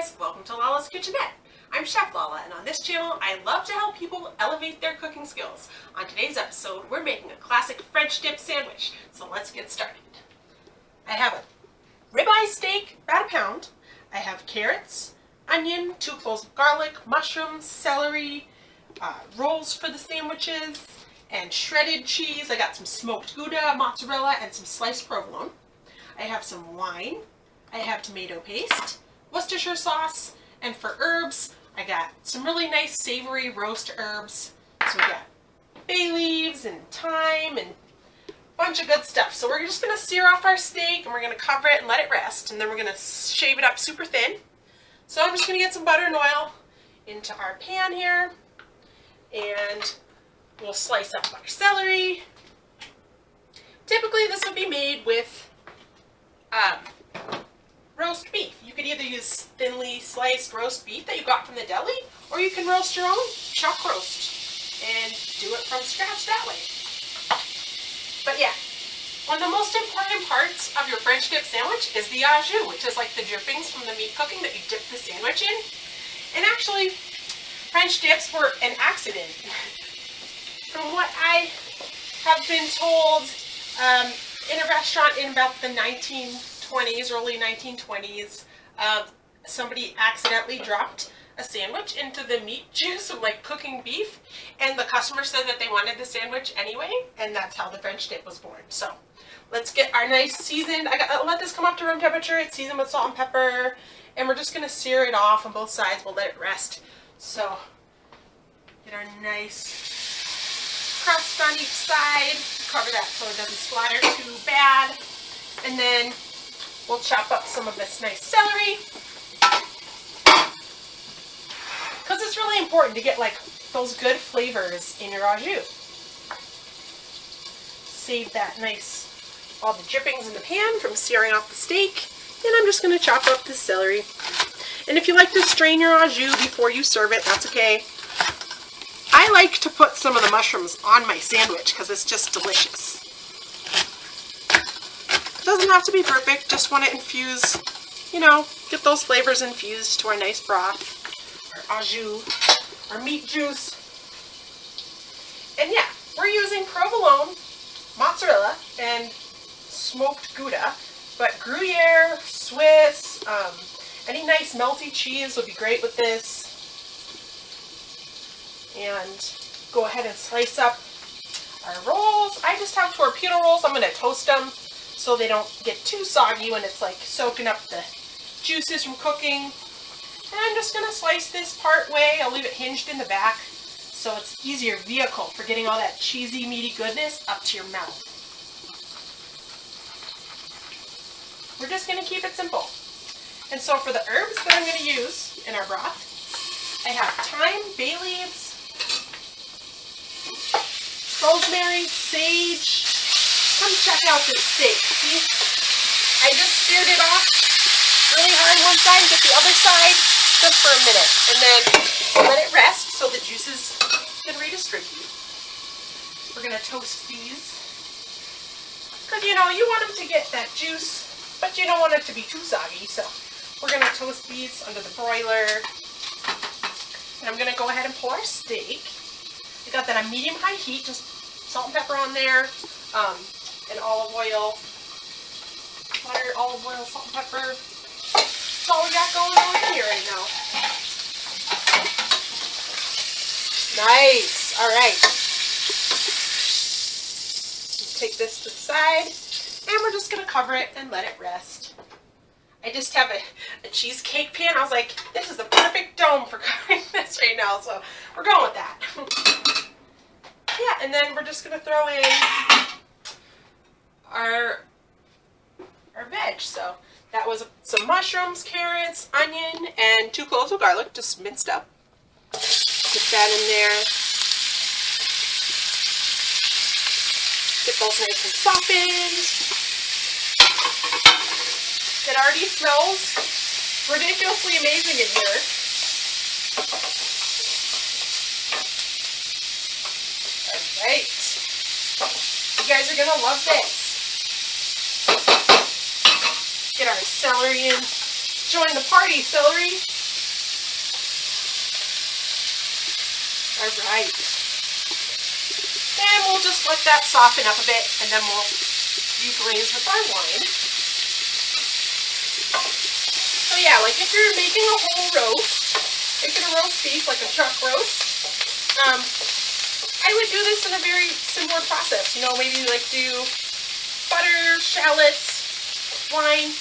guys, welcome to Lala's Kitchenette. I'm Chef Lala, and on this channel I love to help people elevate their cooking skills. On today's episode we're making a classic French dip sandwich, so let's get started. I have a ribeye steak, about a pound. I have carrots, onion, 2 cloves of garlic, mushrooms, celery, rolls for the sandwiches, and shredded cheese. I got some smoked Gouda, mozzarella, and some sliced provolone. I have some wine. I have tomato paste, Worcestershire sauce, and for herbs, I got some really nice savory roast herbs. So we got bay leaves and thyme and a bunch of good stuff. So we're just going to sear off our steak and we're going to cover it and let it rest, and then we're going to shave it up super thin. So I'm just going to get some butter and oil into our pan here, and we'll slice up our celery. Typically this would be made with roast beef. You could either use thinly sliced roast beef that you got from the deli, or you can roast your own chuck roast and do it from scratch that way. But yeah, one of the most important parts of your French dip sandwich is the au jus, which is like the drippings from the meat cooking that you dip the sandwich in. And actually, French dips were an accident. From what I have been told, in a restaurant in about the 1920s, early 1920s, somebody accidentally dropped a sandwich into the meat juice of like cooking beef, and the customer said that they wanted the sandwich anyway, and that's how the French dip was born. So let's get our nice seasoned, I'll let this come up to room temperature. It's seasoned with salt and pepper, and we're just going to sear it off on both sides. We'll let it rest. So get our nice crust on each side, cover that so it doesn't splatter too bad, and then we'll chop up some of this nice celery, because it's really important to get like those good flavors in your au jus. Save that nice, all the drippings in the pan from searing off the steak, and I'm just going to chop up the celery. And if you like to strain your au jus before you serve it, that's okay. I like to put some of the mushrooms on my sandwich because it's just delicious. It doesn't have to be perfect, just want to infuse, you know, get those flavors infused to our nice broth, our au jus, our meat juice. And yeah, we're using provolone, mozzarella, and smoked Gouda, but Gruyere, Swiss, any nice melty cheese would be great with this. And go ahead and slice up our rolls. I just have torpedo rolls. I'm going to toast them so they don't get too soggy when it's like soaking up the juices from cooking. And I'm just going to slice this part way. I'll leave it hinged in the back so it's easier vehicle for getting all that cheesy, meaty goodness up to your mouth. We're just going to keep it simple. And so for the herbs that I'm going to use in our broth, I have thyme, bay leaves, rosemary, sage. Come check out this steak. See? I just seared it off really hard one side and get the other side just for a minute. And then we'll let it rest so the juices can redistribute. We're going to toast these. Because, you know, you want them to get that juice, but you don't want it to be too soggy. So we're going to toast these under the broiler. And I'm going to go ahead and pull our steak. I got that on medium-high heat, just salt and pepper on there, and olive oil, butter, olive oil, salt and pepper. That's all we got going on here right now. Nice. All right. Take this to the side, and we're just going to cover it and let it rest. I just have a cheesecake pan. I was like, this is the perfect dome for covering this right now, so we're going with that. Yeah, and then we're just going to throw in our veg. So that was some mushrooms, carrots, onion, and 2 cloves of garlic, just minced up. Put that in there. Get those nice and softened. It already smells ridiculously amazing in here. Alright. You guys are going to love this. Get our celery in. Join the party, celery. All right. And we'll just let that soften up a bit, and then we'll deglaze with our wine. So yeah, like if you're making a whole roast, making a roast beef, like a chuck roast, I would do this in a very similar process. You know, maybe like do butter, shallots, wine.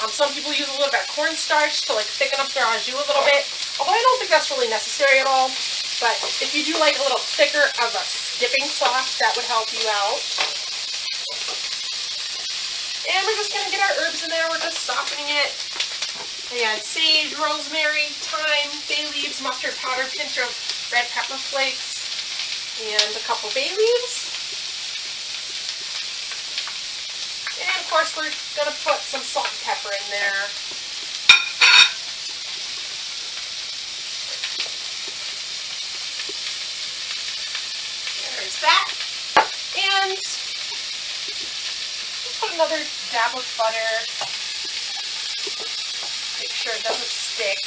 Some people use a little bit of cornstarch to like thicken up their au jus a little bit, although I don't think that's really necessary at all. But if you do like a little thicker of a dipping sauce, that would help you out. And we're just going to get our herbs in there. We're just softening it. I add sage, rosemary, thyme, bay leaves, mustard powder, pinch of red pepper flakes, and a couple bay leaves. And of course we're going to put some salt and pepper in there. There's that. And put another dab of butter. Make sure it doesn't stick.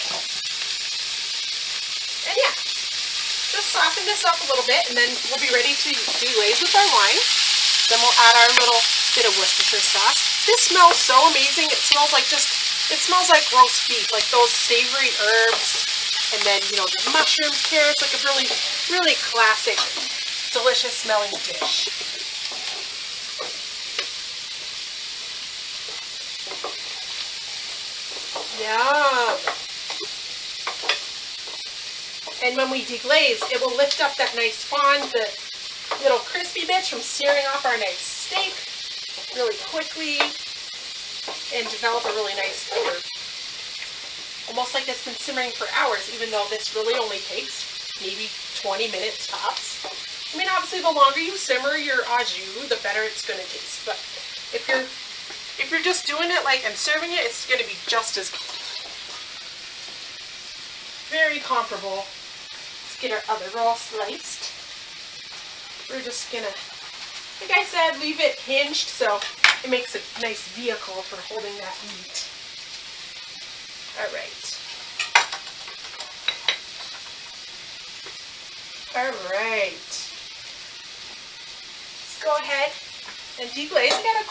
And yeah, just soften this up a little bit, and then we'll be ready to deglaze with our wine. Then we'll add our little bit of Worcestershire sauce. This smells so amazing. It smells like roast beef, like those savory herbs, and then, you know, the mushrooms, carrots, like a really, really classic, delicious smelling dish. Yum! And when we deglaze, it will lift up that nice fond, the little crispy bits from searing off our nice steak really quickly, and develop a really nice flavor. Almost like it's been simmering for hours, even though this really only takes maybe 20 minutes tops. I mean, obviously the longer you simmer your au jus, the better it's going to taste. But if you're just doing it like and serving it, it's going to be just as good. Very comparable. Let's get our other roll sliced. We're just gonna, like I said, leave it hinged so it makes a nice vehicle for holding that meat. Alright. Alright. Let's go ahead and deglaze. I got about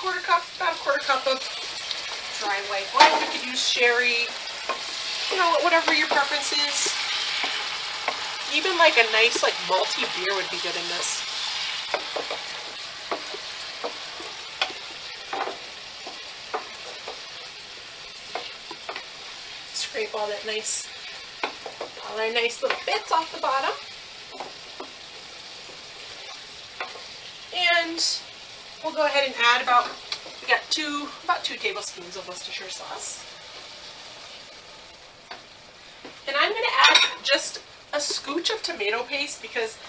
a quarter cup of dry white wine. You could use sherry, you know, whatever your preference is. Even like a nice like malty beer would be good in this. Scrape all our nice little bits off the bottom. And we'll go ahead and add about 2 tablespoons of Worcestershire sauce. And I'm going to add just a scooch of tomato paste because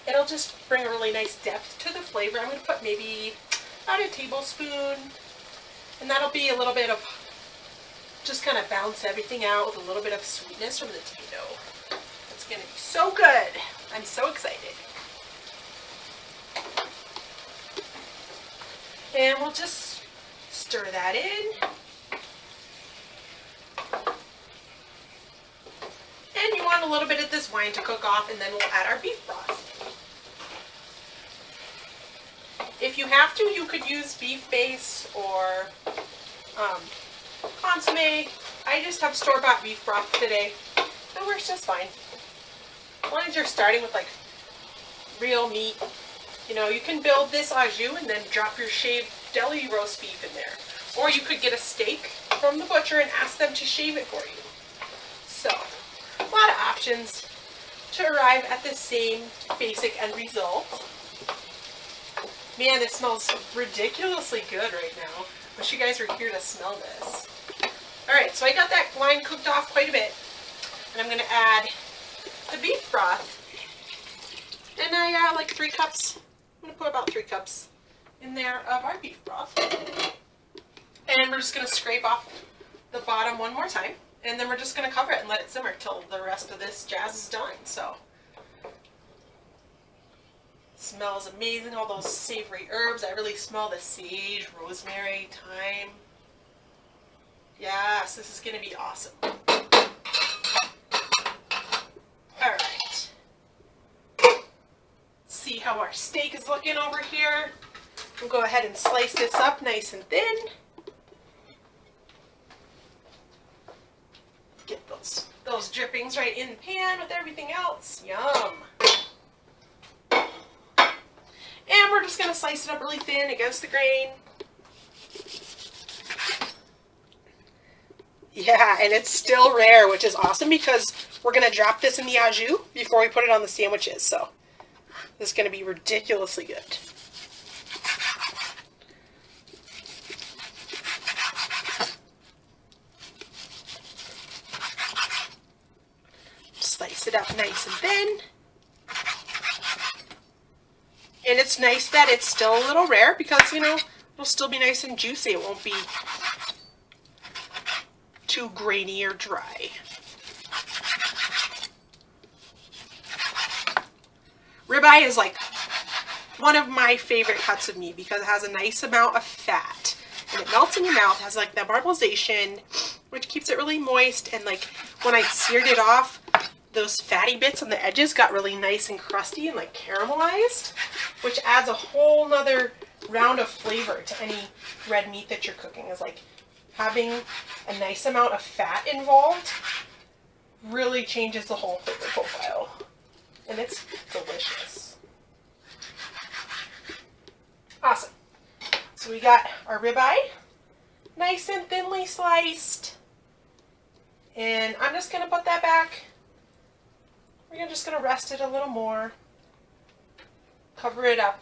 it'll just bring a really nice depth to the flavor. I'm going to put maybe about a tablespoon, and that'll be a little bit of, just kind of balance everything out with a little bit of sweetness from the tomato. It's going to be so good. I'm so excited. And we'll just stir that in. And you want a little bit of this wine to cook off, and then we'll add our beef broth. If you have to, you could use beef base or consomme. I just have store-bought beef broth today. It works just fine. As long as you're starting with like real meat. You know, you can build this au jus and then drop your shaved deli roast beef in there. Or you could get a steak from the butcher and ask them to shave it for you. So, a lot of options to arrive at the same basic end result. Man, it smells ridiculously good right now. Wish you guys were here to smell this. Alright, so I got that wine cooked off quite a bit. And I'm going to add the beef broth. And I got like 3 cups. I'm going to put about 3 cups in there of our beef broth. And we're just going to scrape off the bottom one more time. And then we're just going to cover it and let it simmer till the rest of this jazz is done. So, smells amazing, all those savory herbs. I really smell the sage, rosemary, thyme. Yes, this is going to be awesome. Alright. how our steak is looking over here. We'll go ahead and slice this up nice and thin. Get those drippings right in the pan with everything else. Yum. And we're just going to slice it up really thin against the grain. Yeah, and it's still rare, which is awesome because we're going to drop this in the au jus before we put it on the sandwiches. So this is going to be ridiculously good. Slice it up nice and thin. And it's nice that it's still a little rare because, you know, it'll still be nice and juicy. It won't be too grainy or dry. Ribeye is like one of my favorite cuts of meat because it has a nice amount of fat. And it melts in your mouth. It has like that marbleization, which keeps it really moist. And like when I seared it off, those fatty bits on the edges got really nice and crusty and like caramelized, which adds a whole nother round of flavor to any red meat that you're cooking. Is like having a nice amount of fat involved really changes the whole flavor profile. And it's delicious. Awesome. So we got our ribeye, nice and thinly sliced. And I'm just going to put that back. We're just going to rest it a little more. Cover it up.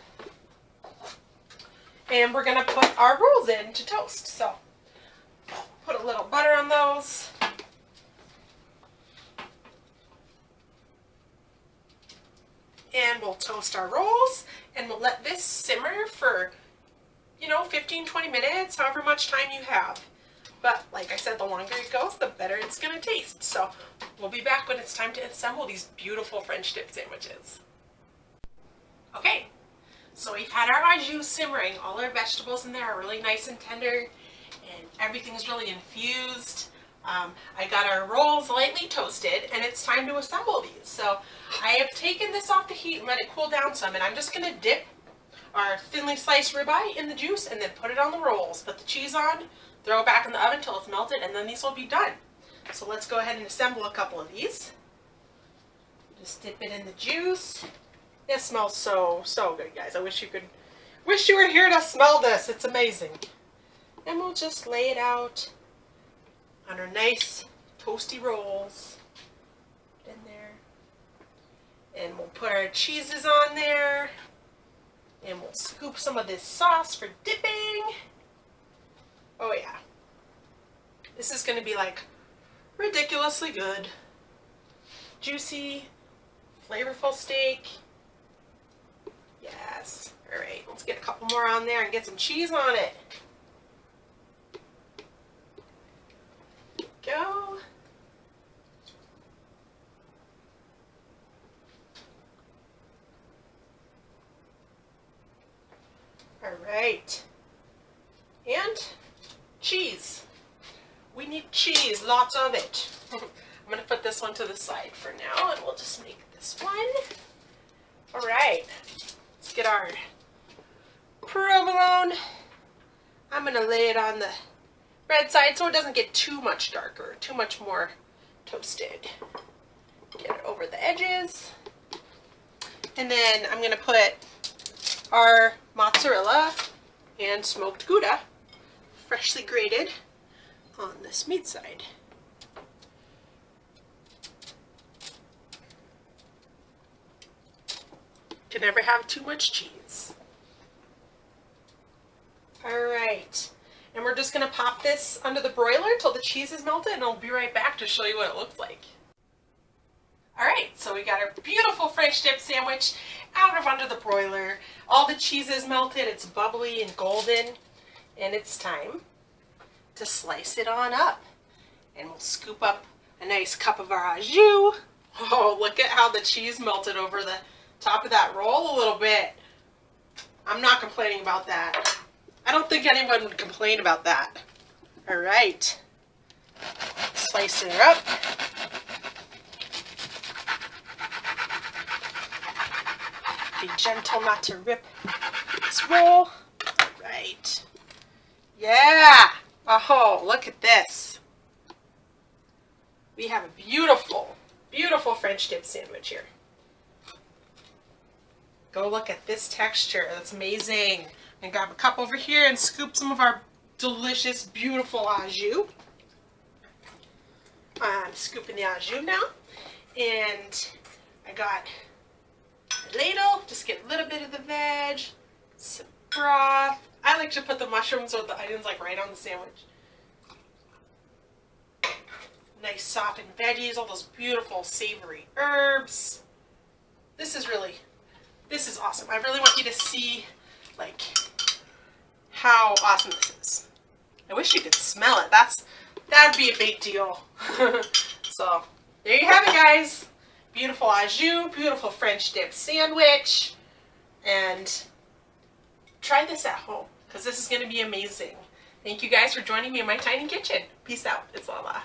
And we're going to put our rolls in to toast. So put a little butter on those. And we'll toast our rolls and we'll let this simmer for, 15-20 minutes, however much time you have. But like I said, the longer it goes, the better it's going to taste. So we'll be back when it's time to assemble these beautiful French dip sandwiches. Okay, so we've had our au jus simmering. All our vegetables in there are really nice and tender and everything's really infused. I got our rolls lightly toasted and it's time to assemble these. So I have taken this off the heat and let it cool down some, and I'm just going to dip our thinly sliced ribeye in the juice and then put it on the rolls. Put the cheese on, throw it back in the oven until it's melted, and then these will be done. So let's go ahead and assemble a couple of these. Just dip it in the juice. It smells so good, guys. I wish you were here to smell this. It's amazing. And we'll just lay it out on our nice toasty rolls. In there. And we'll put our cheeses on there. And we'll scoop some of this sauce for dipping. Oh yeah. This is going to be like ridiculously good. Juicy, flavorful steak. Yes. Alright, let's get a couple more on there and get some cheese on it. Go. Alright. And cheese. We need cheese, lots of it. I'm going to put this one to the side for now and we'll just make this one. Alright. Let's get our provolone. I'm going to lay it on the red side so it doesn't get too much darker, too much more toasted. Get it over the edges. And then I'm going to put our mozzarella and smoked Gouda, freshly grated, on this meat side. Can never have too much cheese. Alright. And we're just going to pop this under the broiler until the cheese is melted, and I'll be right back to show you what it looks like. Alright, so we got our beautiful French dip sandwich out of under the broiler. All the cheese is melted, it's bubbly and golden, and it's time to slice it on up. And we'll scoop up a nice cup of our au jus. Oh, look at how the cheese melted over the top of that roll a little bit. I'm not complaining about that. I don't think anyone would complain about that. Alright. Slice her up. Be gentle not to rip this roll. Right. Yeah. Oh, look at this. We have a beautiful, beautiful French dip sandwich here. Go look at this texture. That's amazing. And grab a cup over here and scoop some of our delicious, beautiful au jus. I'm scooping the au jus now. And I got a ladle. Just get a little bit of the veg, some broth. I like to put the mushrooms or the onions like right on the sandwich. Nice softened veggies, all those beautiful savory herbs. This is awesome. I really want you to see like how awesome this is. I wish you could smell it. That'd be a big deal. So there you have it, guys. Beautiful au jus, beautiful French dip sandwich. And try this at home because this is going to be amazing. Thank you guys for joining me in my tiny kitchen. Peace out. It's Lala.